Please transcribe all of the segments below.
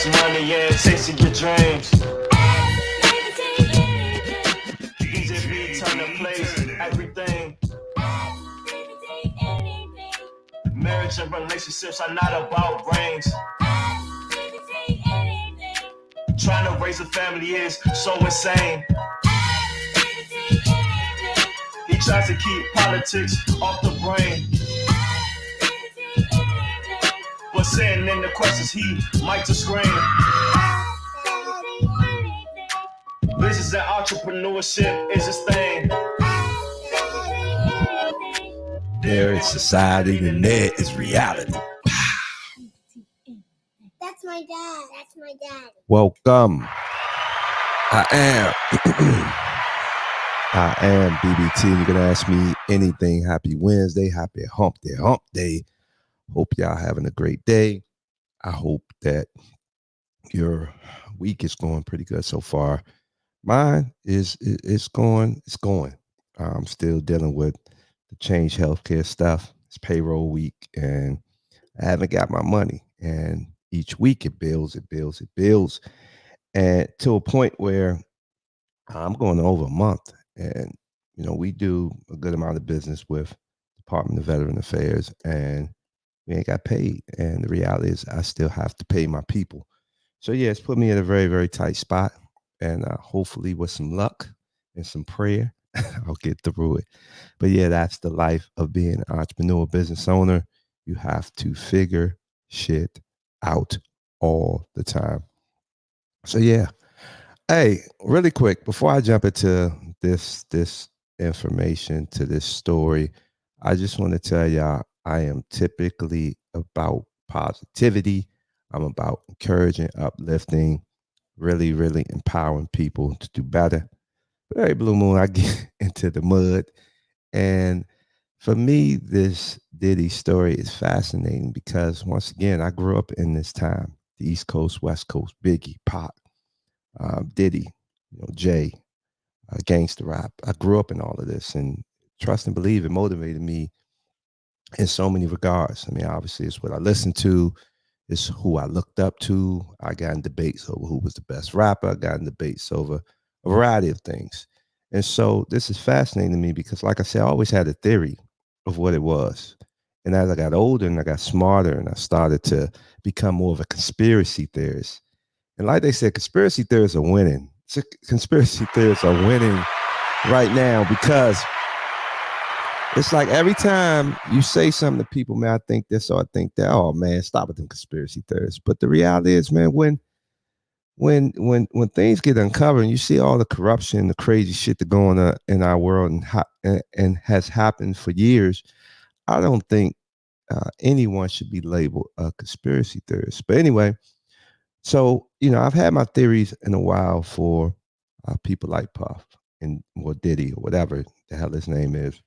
Plus money and chasing your dreams. Easy beat, turn the place, everything. Marriage and relationships are not about rings. Trying to raise a family is so insane. He tries to keep politics off the brain. But sitting in the questions, he might just scream. Business and entrepreneurship is his thing. There is society and there is reality. That's my dad. That's my dad. Welcome. I am BBT. You can ask me anything. Happy Wednesday. Happy hump day. Hope y'all having a great day. I hope that your week is going pretty good so far. Mine is going. I'm still dealing with the Change Healthcare stuff. It's payroll week, and I haven't got my money. And each week it builds, and to a point where I'm going over a month. And we do a good amount of business with Department of Veteran Affairs, and we ain't got paid. And the reality is I still have to pay my people. So yeah, it's put me in a very, very tight spot. And hopefully with some luck and some prayer, I'll get through it. But yeah, that's the life of being an entrepreneur, business owner. You have to figure shit out all the time. So yeah. Hey, really quick, before I jump into this information, to this story, I just want to tell y'all I am typically about positivity. I'm about encouraging, uplifting, really, really empowering people to do better. But every blue moon, I get into the mud. And for me, this Diddy story is fascinating because, once again, I grew up in this time, the East Coast, West Coast, Biggie, Pac, Diddy, Jay, gangster rap. I grew up in all of this, and trust and believe it motivated me in so many regards. I mean, obviously, it's what I listened to. It's who I looked up to. I got in debates over who was the best rapper. I got in debates over a variety of things. And so this is fascinating to me because, like I said, I always had a theory of what it was. And as I got older and I got smarter and I started to become more of a conspiracy theorist. And like they said, conspiracy theorists are winning. Conspiracy theorists are winning right now because it's like every time you say something to people, man, I think this or I think that. Oh man, stop with them conspiracy theorists. But the reality is, man, when things get uncovered and you see all the corruption, the crazy shit that going on in our world and has happened for years, I don't think anyone should be labeled a conspiracy theorist. But anyway, so I've had my theories in a while for people like Puff or Diddy or whatever the hell his name is.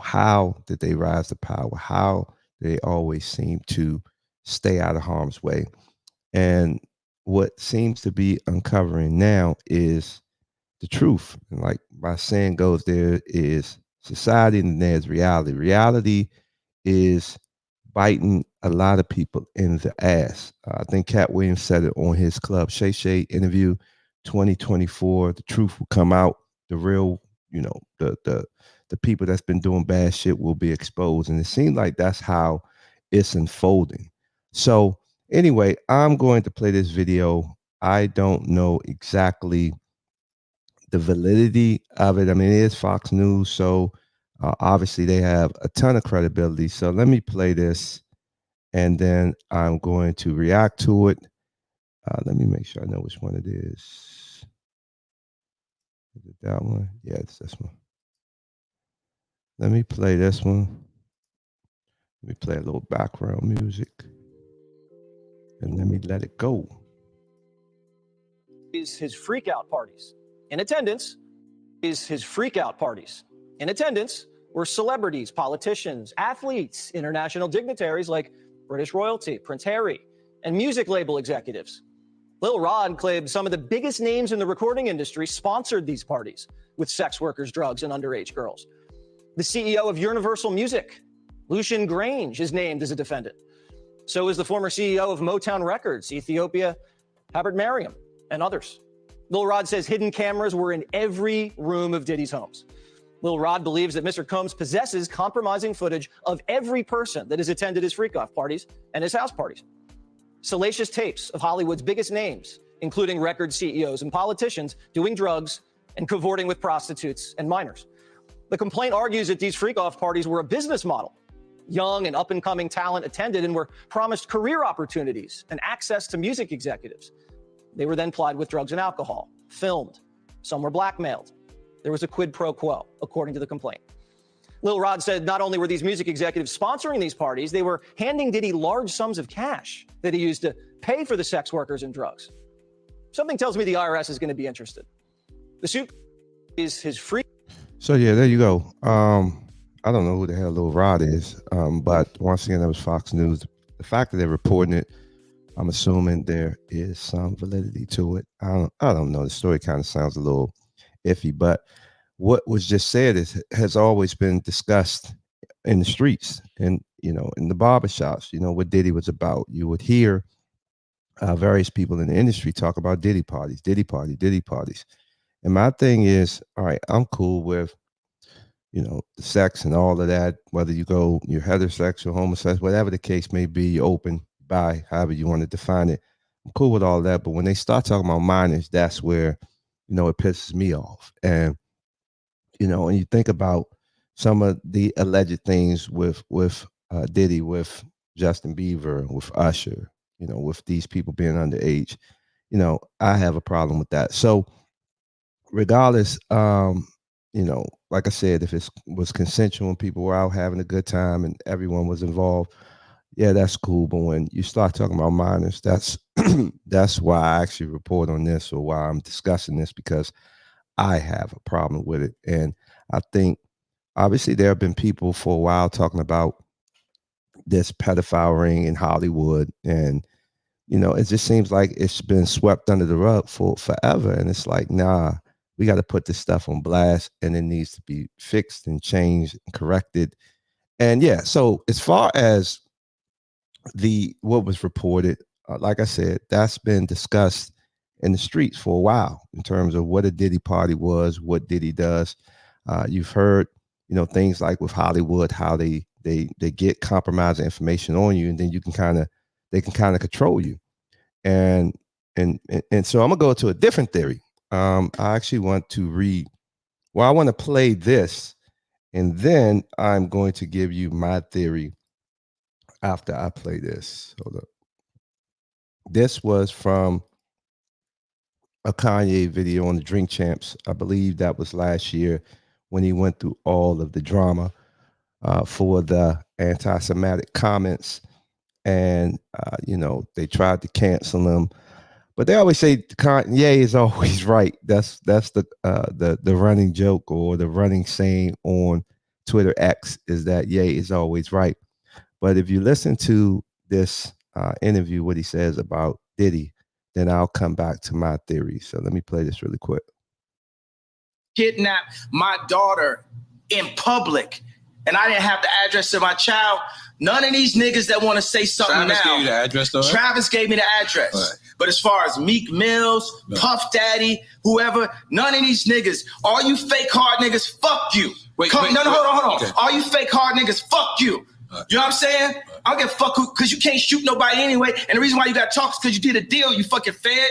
How did they rise to power? How they always seem to stay out of harm's way. And what seems to be uncovering now is the truth. And like my saying goes, there is society and there's reality. Reality is biting a lot of people in the ass. I think Cat Williams said it on his Club Shay Shay interview. 2024, the truth will come out. The real, the people that's been doing bad shit will be exposed. And it seems like that's how it's unfolding. So anyway, I'm going to play this video. I don't know exactly the validity of it. I mean, it is Fox News, so obviously they have a ton of credibility. So let me play this, and then I'm going to react to it. Let me make sure I know which one it is. Is it that one? Yeah, it's this one. Let me play this one. Let me play a little background music. And let me let it go. Is his freak out parties. In attendance were celebrities, politicians, athletes, international dignitaries like British royalty, Prince Harry, and music label executives. Lil Rod claimed some of the biggest names in the recording industry sponsored these parties with sex workers, drugs, and underage girls. The CEO of Universal Music, Lucian Grange, is named as a defendant. So is the former CEO of Motown Records, Ethiopia Habert Mariam, and others. Lil Rod says hidden cameras were in every room of Diddy's homes. Lil Rod believes that Mr. Combs possesses compromising footage of every person that has attended his freak-off parties and his house parties. Salacious tapes of Hollywood's biggest names, including record CEOs and politicians, doing drugs and cavorting with prostitutes and minors. The complaint argues that these freak-off parties were a business model. Young and up-and-coming talent attended and were promised career opportunities and access to music executives. They were then plied with drugs and alcohol, filmed. Some were blackmailed. There was a quid pro quo, according to the complaint. Lil Rod said not only were these music executives sponsoring these parties, they were handing Diddy large sums of cash that he used to pay for the sex workers and drugs. Something tells me the IRS is going to be interested. The suit is his free. So yeah, there you go. I don't know who the hell Lil Rod is, but once again, that was Fox News. The fact that they're reporting it, I'm assuming there is some validity to it. I don't know. The story kind of sounds a little iffy, but what was just said has always been discussed in the streets and, in the barbershops, what Diddy was about. You would hear various people in the industry talk about Diddy parties. And my thing is, all right, I'm cool with, the sex and all of that, whether you're heterosexual, homosexual, whatever the case may be, you're open, bi, however you want to define it. I'm cool with all that. But when they start talking about minors, that's where, it pisses me off. And, and you think about some of the alleged things with Diddy, with Justin Bieber, with Usher, with these people being underage, I have a problem with that. So regardless, like I said, if it was consensual and people were out having a good time and everyone was involved, yeah, that's cool. But when you start talking about minors, that's that's why I actually report on this, or why I'm discussing this, because I have a problem with it. And I think obviously there have been people for a while talking about this pedophile ring in Hollywood, and it just seems like it's been swept under the rug for forever. And it's like, nah, we got to put this stuff on blast, and it needs to be fixed and changed and corrected. And yeah, so as far as what was reported, like I said, that's been discussed in the streets for a while in terms of what a Diddy party was, what Diddy does. You've heard, things like with Hollywood, how they get compromising information on you, and then they can kind of control you. And so I'm gonna go to a different theory. I actually want to I want to play this, and then I'm going to give you my theory after I play this. Hold up. This was from a Kanye video on the Drink Champs. I believe that was last year when he went through all of the drama for the anti-Semitic comments. And, they tried to cancel him. But they always say Kanye is always right. That's the running joke, or the running saying on Twitter X, is that Ye is always right. But if you listen to this interview, what he says about Diddy, then I'll come back to my theory. So let me play this really quick. Kidnap my daughter in public, and I didn't have the address to my child. None of these niggas that want to say something Travis now. Gave you the address, though, right? Travis gave me the address. Right. But as far as Meek Mills, Puff Daddy, whoever, none of these niggas. All you fake hard niggas, fuck you. Hold on. Okay. All you fake hard niggas, fuck you. You know what I'm saying? I don't give a fuck because you can't shoot nobody anyway. And the reason why you got to talk is because you did a deal, you fucking fed.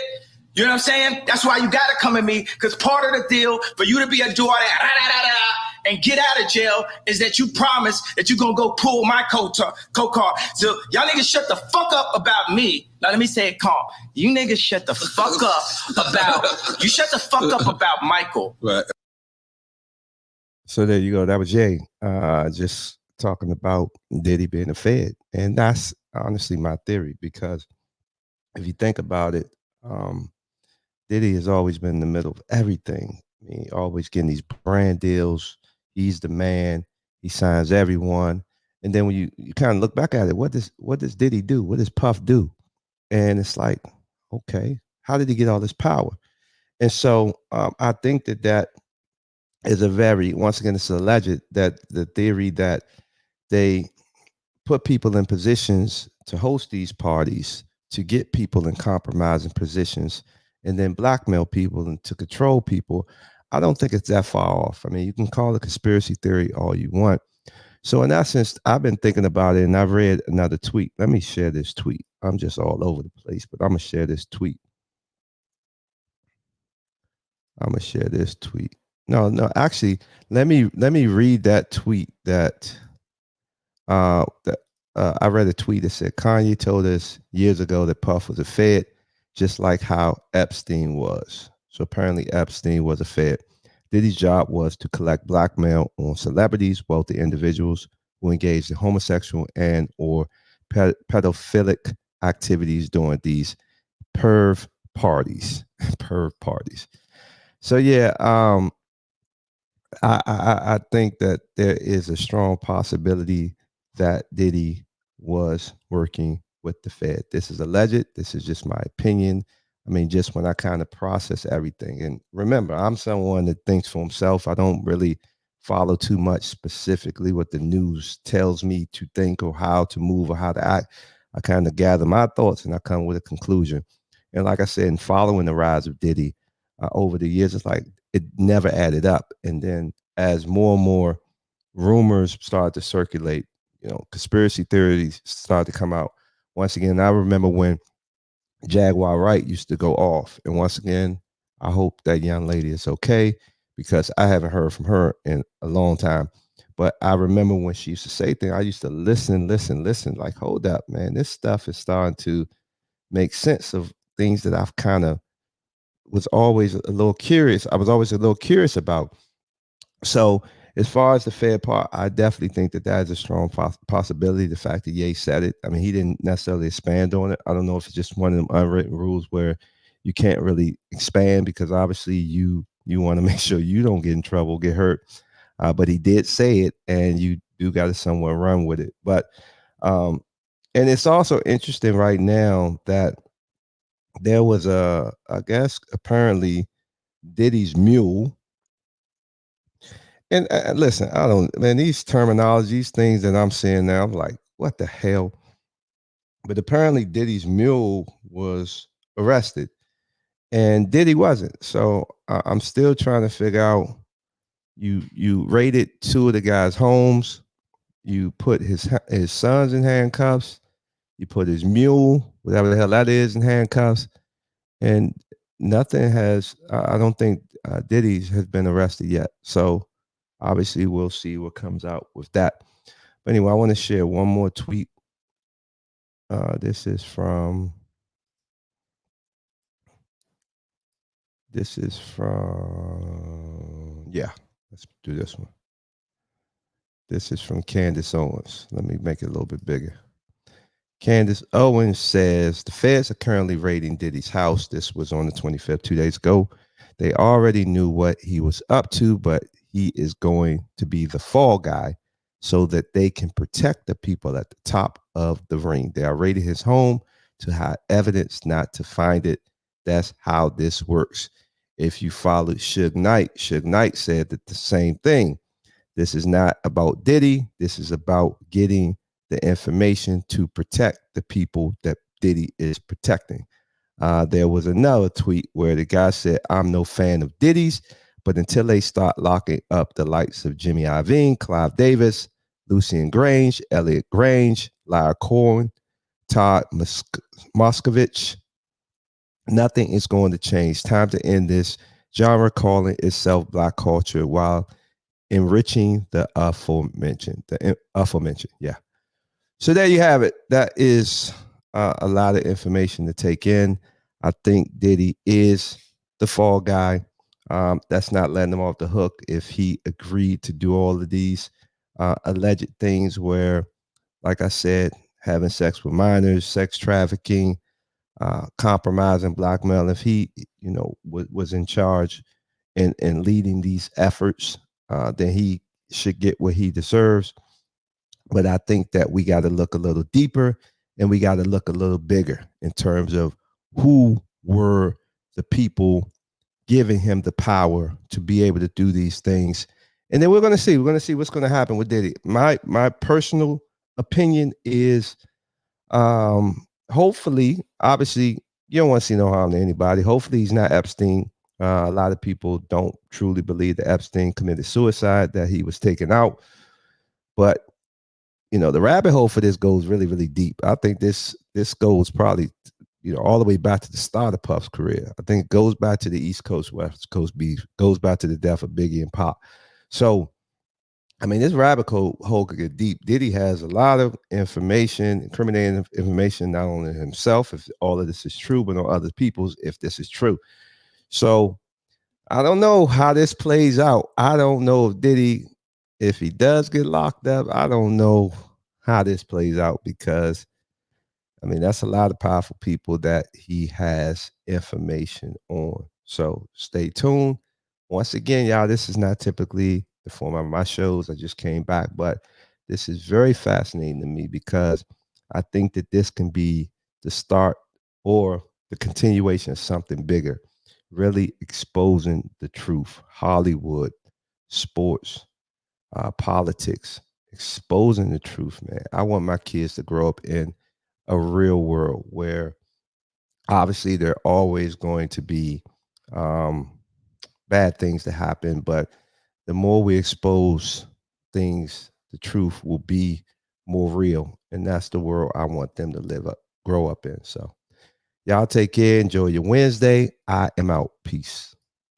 You know what I'm saying? That's why you got to come at me, because part of the deal for you to be a do all that and get out of jail is that you promise that you're going to go pull my co-car. So y'all niggas shut the fuck up about me. Now let me say it calm. You niggas shut the fuck up about Michael. Right. So there you go. That was Jay just talking about Diddy being a Fed. And that's honestly my theory, because if you think about it, Diddy has always been in the middle of everything. I mean, always getting these brand deals. He's the man. He signs everyone. And then when you kind of look back at it, what does Diddy do? What does Puff do? And it's like, okay, how did he get all this power? And so I think that is once again, it's alleged that the theory that they put people in positions to host these parties, to get people in compromising positions, and then blackmail people and to control people, I don't think it's that far off. I mean, you can call it conspiracy theory all you want. So in essence, I've been thinking about it, and I've read another tweet. Let me share this tweet. I'm just all over the place, but I'm gonna share this tweet. No, actually, let me read that tweet that I read a tweet that said Kanye told us years ago that Puff was a Fed, just like how Epstein was. So apparently Epstein was a Fed. Diddy's job was to collect blackmail on celebrities, wealthy individuals who engaged in homosexual and or pedophilic activities during these perv parties. Perv parties. So yeah, I think that there is a strong possibility that Diddy was working with the Fed. This is alleged. This is just my opinion. I mean, just when I kind of process everything. And remember, I'm someone that thinks for himself. I don't really follow too much specifically what the news tells me to think or how to move or how to act. I kind of gather my thoughts and I come with a conclusion. And like I said, in following the rise of Diddy over the years, it's like it never added up. And then as more and more rumors started to circulate, conspiracy theories started to come out. Once again, I remember when Jaguar Wright used to go off. And once again, I hope that young lady is okay because I haven't heard from her in a long time. But I remember when she used to say things, I used to listen, like, hold up, man, this stuff is starting to make sense of things that I've kind of was always a little curious. I was always a little curious about. So as far as the Fed part, I definitely think that is a strong possibility. The fact that Ye said it, I mean, he didn't necessarily expand on it. I don't know if it's just one of them unwritten rules where you can't really expand because obviously you want to make sure you don't get in trouble, get hurt. But he did say it, and you do got to somewhere run with it. But and it's also interesting right now that there was I guess apparently Diddy's mule. And listen, I don't, man, these terminologies, things that I'm seeing now, I'm like, what the hell? But apparently Diddy's mule was arrested and Diddy wasn't. So I'm still trying to figure out, you raided two of the guys' homes. You put his sons in handcuffs. You put his mule, whatever the hell that is, in handcuffs. And nothing has, I don't think Diddy has been arrested yet. So obviously, we'll see what comes out with that. But anyway, I want to share one more tweet. This is from. Yeah, let's do this one. This is from Candace Owens. Let me make it a little bit bigger. Candace Owens says the feds are currently raiding Diddy's house. This was on the 25th, 2 days ago. They already knew what he was up to, but he is going to be the fall guy so that they can protect the people at the top of the ring. They are raiding his home to hide evidence, not to find it. That's how this works. If you followed Suge Knight said that the same thing. This is not about Diddy. This is about getting the information to protect the people that Diddy is protecting. There was another tweet where the guy said, I'm no fan of Diddy's, but until they start locking up the likes of Jimmy Iovine, Clive Davis, Lucien Grange, Elliot Grange, Lyra Cohen, Todd Moskovich, nothing is going to change. Time to end this genre calling itself Black culture while enriching the aforementioned. Yeah. So there you have it. That is a lot of information to take in. I think Diddy is the fall guy. That's not letting him off the hook if he agreed to do all of these alleged things where, like I said, having sex with minors, sex trafficking, compromising, blackmail. If he, was in charge and leading these efforts, then he should get what he deserves. But I think that we got to look a little deeper and we got to look a little bigger in terms of who were the people giving him the power to be able to do these things. And then we're going to see what's going to happen with Diddy. My personal opinion is Hopefully, obviously, you don't want to see no harm to anybody. Hopefully, he's not Epstein. A lot of people don't truly believe that Epstein committed suicide, that he was taken out. But the rabbit hole for this goes really, really deep. I think this goes probably, all the way back to the start of Puff's career. I think it goes back to the East Coast, West Coast beef, goes back to the death of Biggie and Pop. So, I mean, this rabbit hole could get deep. Diddy has a lot of information, incriminating information, not only himself, if all of this is true, but on other people's, if this is true. So I don't know how this plays out. I don't know if Diddy, if he does get locked up, I don't know how this plays out, because I mean, that's a lot of powerful people that he has information on. So stay tuned. Once again, y'all, this is not typically the format of my shows. I just came back, but this is very fascinating to me, because I think that this can be the start or the continuation of something bigger, really exposing the truth. Hollywood, sports, politics, exposing the truth, man. I want my kids to grow up in a real world where obviously there are always going to be bad things that happen, but the more we expose things, the truth will be more real. And that's the world I want them to grow up in. So y'all take care. Enjoy your Wednesday. I am out. Peace.